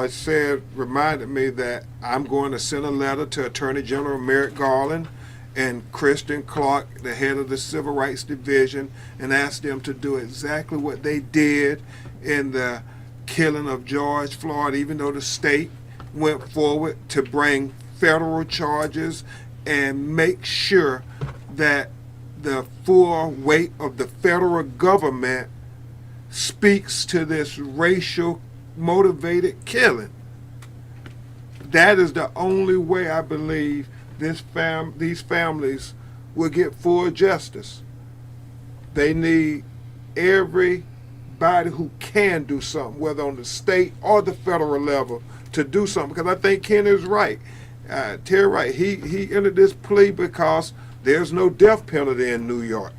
said reminded me that I'm going to send a letter to Attorney General Merrick Garland and Kristen Clark, the head of the Civil Rights Division, and ask them to do exactly what they did in the killing of George Floyd, even though the state went forward to bring federal charges and make sure that the full weight of the federal government speaks to this racial motivated killing. That is the only way I believe these families will get full justice. They need everybody who can do something, whether on the state or the federal level, to do something. Because I think Ken is right. Terry right. He entered this plea because there's no death penalty in New York.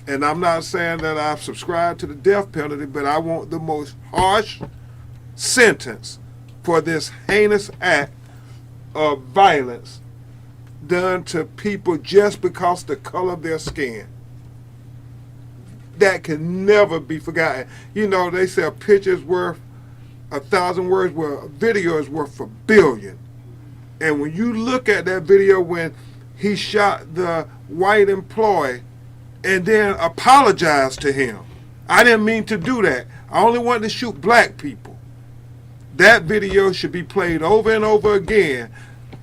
And I'm not saying that I subscribe to the death penalty, but I want the most harsh sentence for this heinous act of violence done to people just because the color of their skin. That can never be forgotten. You know, they say a picture's worth 1,000 words, well, a video is worth a billion. And when you look at that video when he shot the white employee and then apologized to him, I didn't mean to do that. I only wanted to shoot black people. That video should be played over and over again.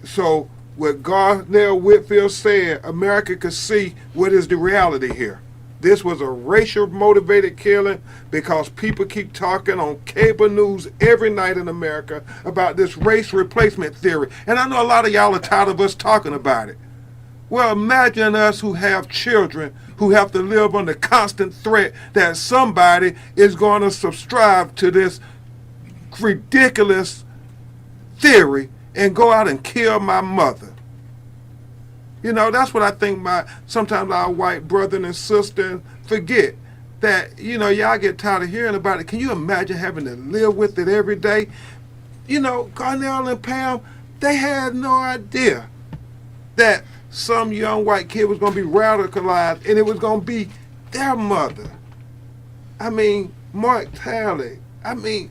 So what Garnell Whitfield said, America could see what is the reality here. This was a racial motivated killing because people keep talking on cable news every night in America about this race replacement theory. And I know a lot of y'all are tired of us talking about it. Well, imagine us who have children who have to live under constant threat that somebody is going to subscribe to this ridiculous theory and go out and kill my mother. You know, that's what I think sometimes our white brother and sister forget. That, you know, y'all get tired of hearing about it. Can you imagine having to live with it every day? You know, Garnell and Pam, they had no idea that some young white kid was going to be radicalized and it was going to be their mother. I mean, Mark Talley. I mean,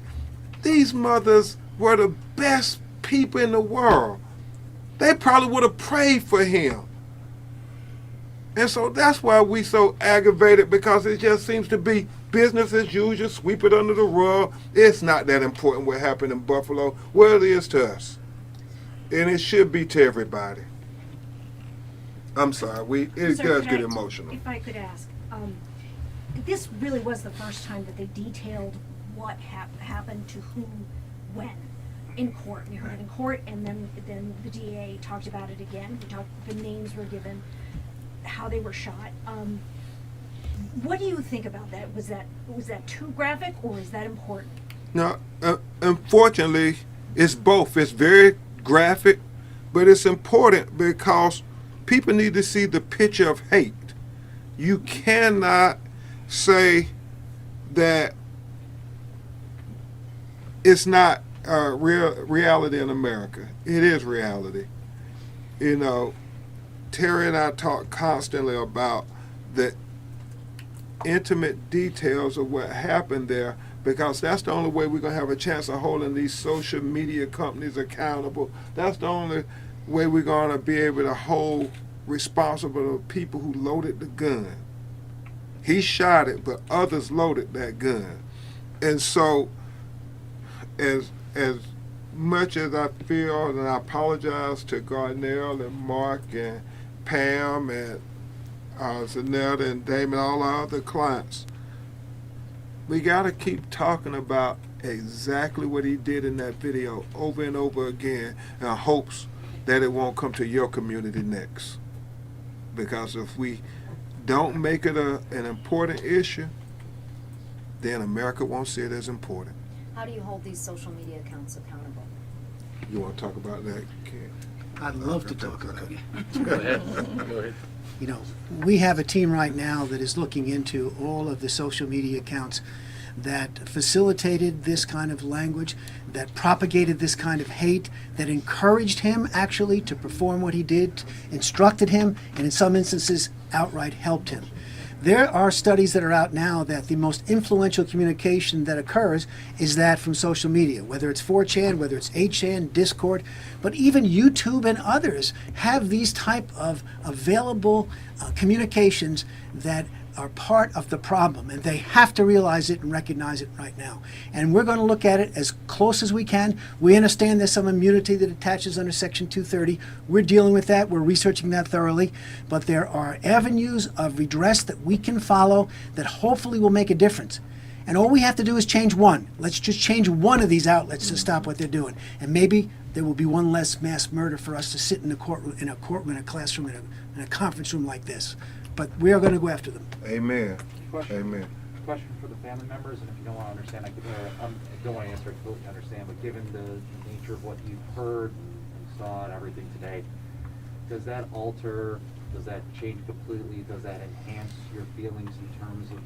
these mothers were the best people in the world. They probably would have prayed for him. And so that's why we so aggravated, because it just seems to be business as usual, sweep it under the rug. It's not that important what happened in Buffalo. Well, it is to us. And it should be to everybody. I'm sorry, it Sir, does could get I- emotional. If I could ask, this really was the first time that they detailed what happened to who, when, in court. We heard it in court, and then the DA talked about it again. The names were given, how they were shot. What do you think about that? Was that too graphic, or is that important? No, unfortunately, it's both. It's very graphic, but it's important because people need to see the picture of hate. You cannot say that it's not reality in America. It is reality. You know, Terry and I talk constantly about the intimate details of what happened there, because that's the only way we're going to have a chance of holding these social media companies accountable. That's the only way we're going to be able to hold responsible the people who loaded the gun. He shot it, but others loaded that gun. And so, as much as I feel, and I apologize to Garnell and Mark and Pam and Zanetta and Damon, all our other clients, we got to keep talking about exactly what he did in that video over and over again in hopes that it won't come to your community next. Because if we don't make it an important issue, then America won't see it as important. How do you hold these social media accounts accountable? You want to talk about that, Ken? I'd love to talk about it. Go ahead. Go ahead. You know, we have a team right now that is looking into all of the social media accounts that facilitated this kind of language, that propagated this kind of hate, that encouraged him actually to perform what he did, instructed him, and in some instances outright helped him. There are studies that are out now that the most influential communication that occurs is that from social media, whether it's 4chan, whether it's 8chan, Discord, but even YouTube and others have these type of available communications that are part of the problem, and they have to realize it and recognize it right now. And we're going to look at it as close as we can. We understand there's some immunity that attaches under Section 230. We're dealing with that. We're researching that thoroughly. But there are avenues of redress that we can follow that hopefully will make a difference. And all we have to do is change one. Let's just change one of these outlets to stop what they're doing. And maybe there will be one less mass murder for us to sit in a courtroom, in a classroom, in a conference room like this. But we are going to go after them. Amen. Question. Amen. Question for the family members, and if you don't want to understand, I don't want to answer it completely understand, but given the nature of what you've heard and saw and everything today, does that alter, does that change completely, does that enhance your feelings in terms of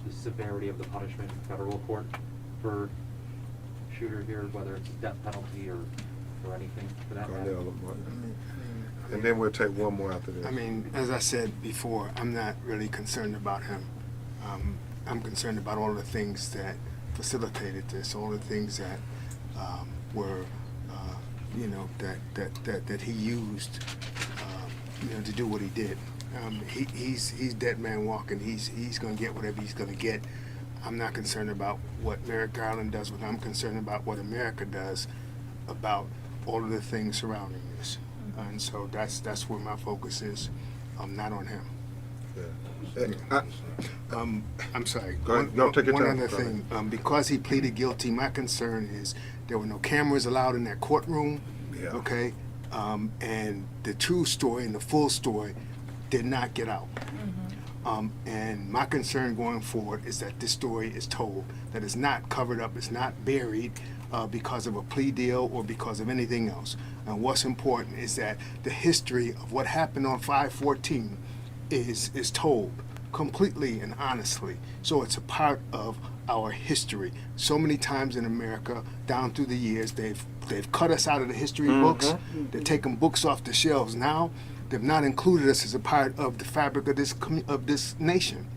the severity of the punishment in federal court for shooter here, whether it's a death penalty or anything for that matter? Cornell, and then we'll take one more after this. I mean, as I said before, I'm not really concerned about him. I'm concerned about all the things that facilitated this, all the things that were, that he used, to do what he did. He's dead man walking. He's going to get whatever he's going to get. I'm not concerned about what Merrick Garland does. What I'm concerned about what America does about all of the things surrounding this. And so that's where my focus is, not on him. I'm sorry. Go ahead. No, take your one time. other Go thing. Because he pleaded guilty, my concern is there were no cameras allowed in that courtroom. Yeah. Okay. And the true story and the full story did not get out. And my concern going forward is that this story is told, that it's not covered up, it's not buried because of a plea deal or because of anything else. And what's important is that the history of what happened on 5/14 is told completely and honestly. So it's a part of our history. So many times in America, down through the years, they've cut us out of the history books. They're taking books off the shelves now. They've not included us as a part of the fabric of this nation.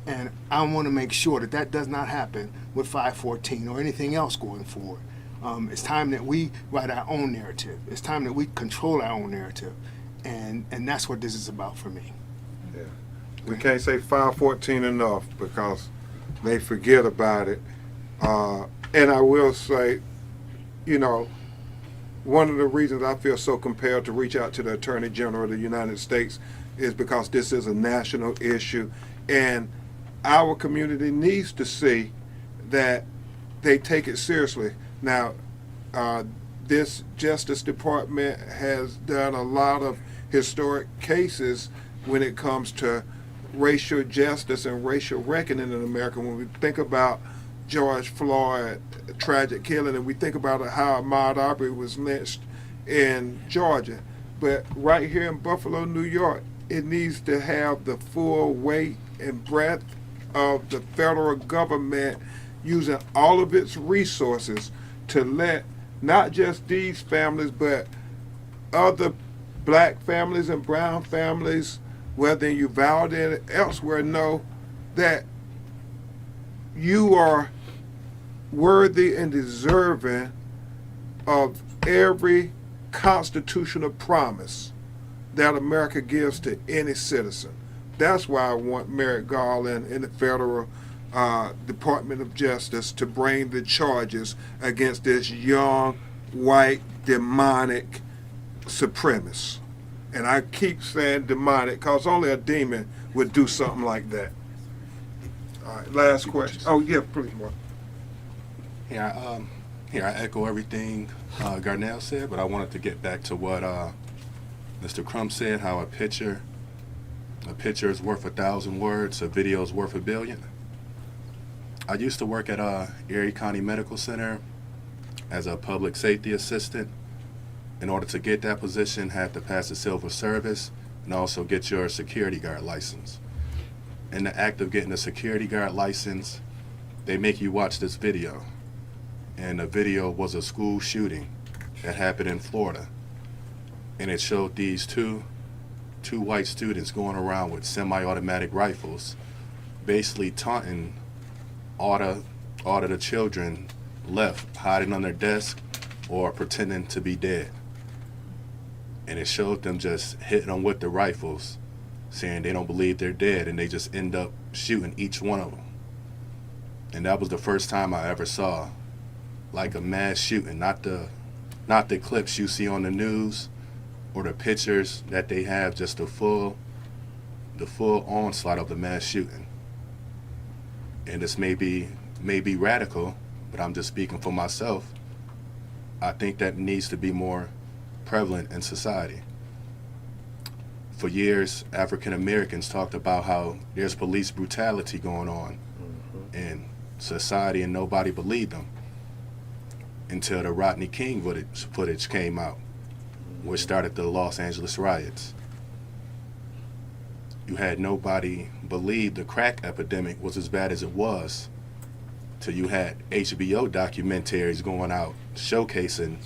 And I want to make sure that that does not happen with 5/14 or anything else going forward. It's time that we write our own narrative. It's time that we control our own narrative. And that's what this is about for me. Yeah. We can't say 5/14 enough because they forget about it. And I will say, one of the reasons I feel so compelled to reach out to the Attorney General of the United States is because this is a national issue, and our community needs to see that they take it seriously. Now, this Justice Department has done a lot of historic cases when it comes to racial justice and racial reckoning in America. When we think about George Floyd, tragic killing, and we think about how Ahmaud Arbery was lynched in Georgia. But right here in Buffalo, New York, it needs to have the full weight and breadth of the federal government using all of its resources to let not just these families, but other black families and brown families, whether in Uvalde and elsewhere, know that you are worthy and deserving of every constitutional promise that America gives to any citizen. That's why I want Merrick Garland and the federal Department of Justice to bring the charges against this young, white, demonic supremacist. And I keep saying demonic because only a demon would do something like that. All right, last question. Oh, yeah, please, Mark. Here I echo everything Garnell said, but I wanted to get back to what Mr. Crump said, how a picture is worth 1,000 words, a video is worth 1 billion. I used to work at Erie County Medical Center as a public safety assistant. In order to get that position, had to pass the civil service and also get your security guard license. In the act of getting a security guard license, they make you watch this video. And the video was a school shooting that happened in Florida. And it showed these two white students going around with semi-automatic rifles, basically taunting all of the children left hiding on their desk or pretending to be dead. And it showed them just hitting them with the rifles, saying they don't believe they're dead, and they just end up shooting each one of them. And that was the first time I ever saw like a mass shooting, not the clips you see on the news or the pictures that they have, just the full onslaught of the mass shooting. And this may be radical, but I'm just speaking for myself. I think that needs to be more prevalent in society. For years, African Americans talked about how there's police brutality going on in society, and nobody believed them until the Rodney King footage came out, which started the Los Angeles riots. You had nobody believe the crack epidemic was as bad as it was, till you had HBO documentaries going out showcasing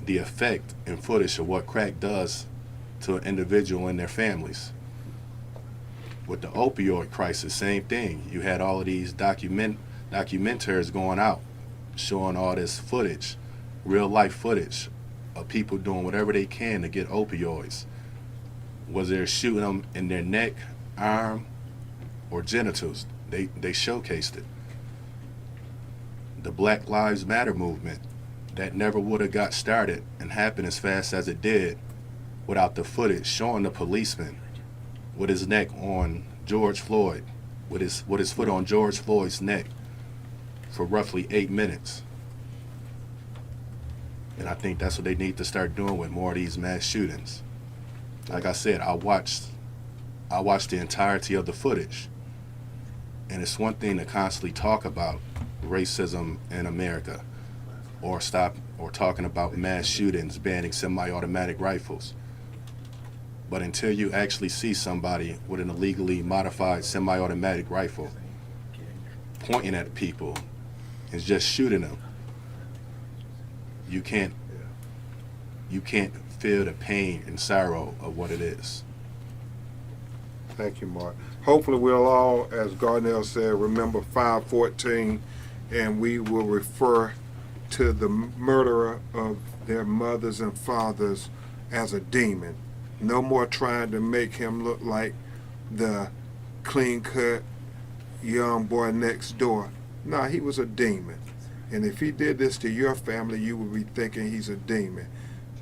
the effect and footage of what crack does to an individual and their families. With the opioid crisis, same thing. You had all of these documentaries going out showing all this footage, real life footage of people doing whatever they can to get opioids. Was there shooting them in their neck, arm, or genitals? They showcased it. The Black Lives Matter movement, that never would have got started and happened as fast as it did without the footage showing the policeman with his neck on George Floyd, with his foot on George Floyd's neck for roughly 8 minutes. And I think that's what they need to start doing with more of these mass shootings. Like I said, I watched the entirety of the footage. And it's one thing to constantly talk about racism in America, or talking about mass shootings, banning semi-automatic rifles. But until you actually see somebody with an illegally modified semi-automatic rifle pointing at people and just shooting them, you can't feel the pain and sorrow of what it is. Thank you, Mark. Hopefully we'll all, as Garnell said, remember 5/14, and we will refer to the murderer of their mothers and fathers as a demon. No more trying to make him look like the clean-cut young boy next door. Nah, he was a demon. And if he did this to your family, you would be thinking he's a demon.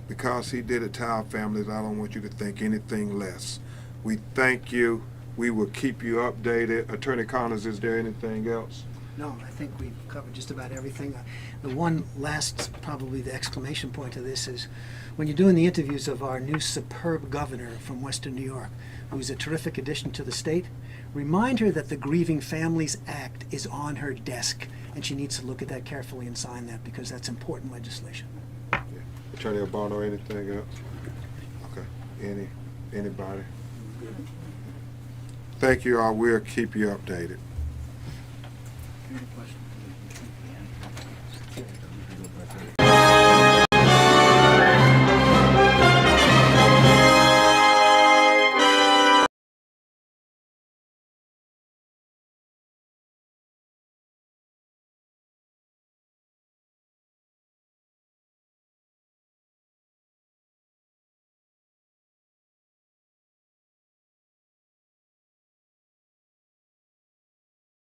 Because he did it to our families, I don't want you to think anything less. We thank you. We will keep you updated. Attorney Connors, is there anything else? No, I think we've covered just about everything. The one last, probably the exclamation point of this is, when you're doing the interviews of our new superb governor from Western New York, who's a terrific addition to the state, remind her that the Grieving Families Act is on her desk, and she needs to look at that carefully and sign that, because that's important legislation. Yeah. Attorney Albano, anything else? Okay. Anybody? Thank you all. We'll keep you updated. Any questions?